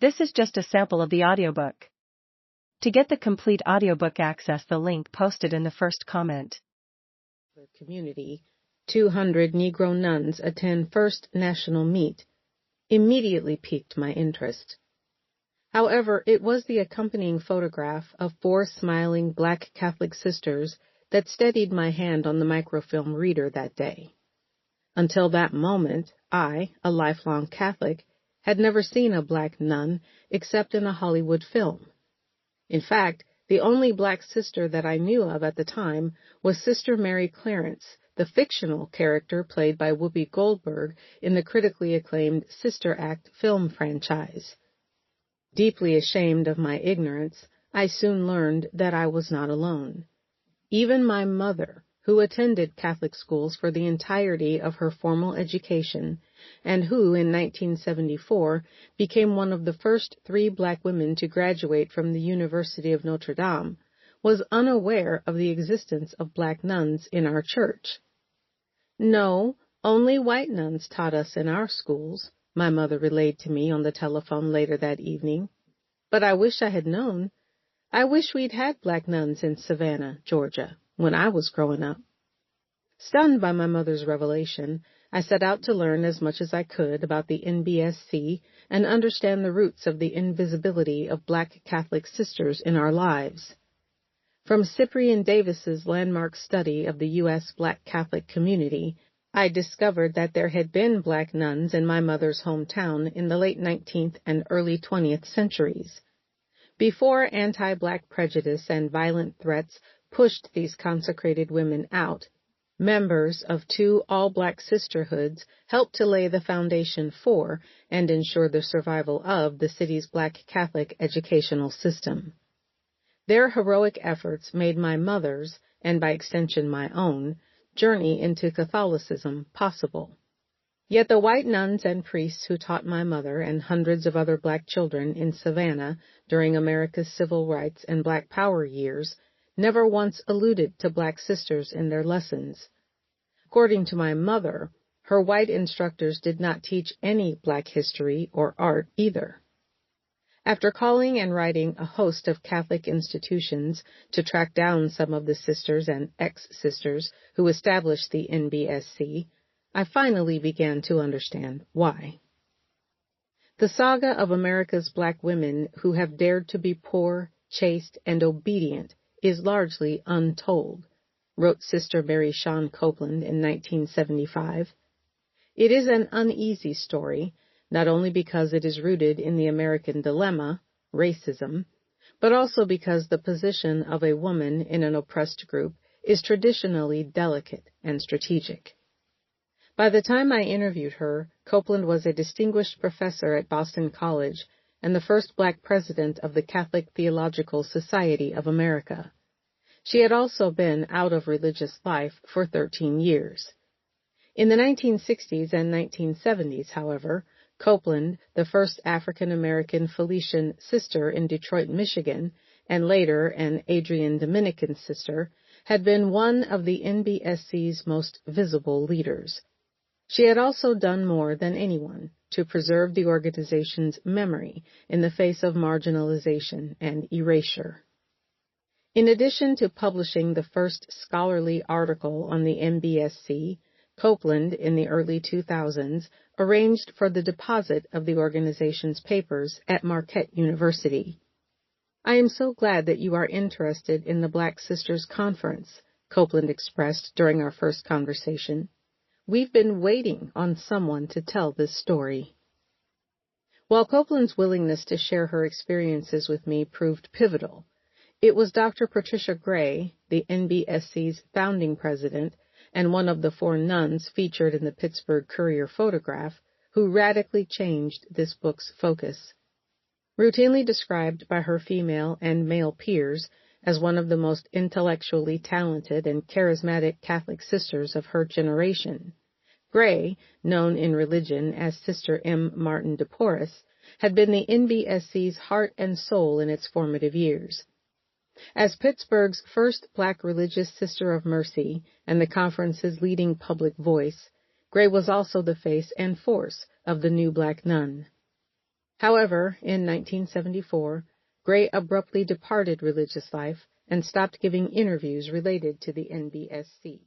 This is just a sample of the audiobook. To get the complete audiobook, access the link posted in the first comment. The community, 200 Negro nuns attend First National Meet, immediately piqued my interest. However, it was the accompanying photograph of 4 smiling black Catholic sisters that steadied my hand on the microfilm reader that day. Until that moment, I, a lifelong Catholic, had never seen a black nun except in a Hollywood film. In fact, the only black sister that I knew of at the time was Sister Mary Clarence, the fictional character played by Whoopi Goldberg in the critically acclaimed Sister Act film franchise. Deeply ashamed of my ignorance, I soon learned that I was not alone. Even my mother, who attended Catholic schools for the entirety of her formal education, and who, in 1974, became one of the first 3 black women to graduate from the University of Notre Dame, was unaware of the existence of black nuns in our church. No, only white nuns taught us in our schools, my mother relayed to me on the telephone later that evening. But I wish I had known. I wish we'd had black nuns in Savannah, Georgia, when I was growing up. Stunned by my mother's revelation, I set out to learn as much as I could about the NBSC and understand the roots of the invisibility of black Catholic sisters in our lives. From Cyprian Davis's landmark study of the U.S. black Catholic community, I discovered that there had been black nuns in my mother's hometown in the late 19th and early 20th centuries. Before anti-black prejudice and violent threats pushed these consecrated women out, members of 2 all-black sisterhoods helped to lay the foundation for and ensure the survival of the city's black Catholic educational system. Their heroic efforts made my mother's, and by extension my own, journey into Catholicism possible. Yet the white nuns and priests who taught my mother and hundreds of other black children in Savannah during America's civil rights and black power years never once alluded to black sisters in their lessons. According to my mother, her white instructors did not teach any black history or art either. After calling and writing a host of Catholic institutions to track down some of the sisters and ex-sisters who established the NBSC, I finally began to understand why. The saga of America's black women who have dared to be poor, chaste, and obedient is largely untold, wrote Sister Mary Shawn Copeland in 1975. It is an uneasy story, not only because it is rooted in the American dilemma, racism, but also because the position of a woman in an oppressed group is traditionally delicate and strategic. By the time I interviewed her, Copeland was a distinguished professor at Boston College and the first black president of the Catholic Theological Society of America. She had also been out of religious life for 13 years. In the 1960s and 1970s, however, Copeland, the first African-American Felician sister in Detroit, Michigan, and later an Adrian Dominican sister, had been one of the NBSC's most visible leaders. She had also done more than anyone to preserve the organization's memory in the face of marginalization and erasure. In addition to publishing the first scholarly article on the NBSC, Copeland, in the early 2000s, arranged for the deposit of the organization's papers at Marquette University. "I am so glad that you are interested in the Black Sisters Conference," Copeland expressed during our first conversation. "We've been waiting on someone to tell this story." While Copeland's willingness to share her experiences with me proved pivotal, it was Dr. Patricia Gray, the NBSC's founding president, and one of the 4 nuns featured in the Pittsburgh Courier photograph, who radically changed this book's focus. Routinely described by her female and male peers as one of the most intellectually talented and charismatic Catholic sisters of her generation, Gray, known in religion as Sister M. Martin de Porres, had been the NBSC's heart and soul in its formative years. As Pittsburgh's first black religious sister of mercy and the conference's leading public voice, Gray was also the face and force of the new black nun. However, in 1974, Gray abruptly departed religious life and stopped giving interviews related to the NBSC.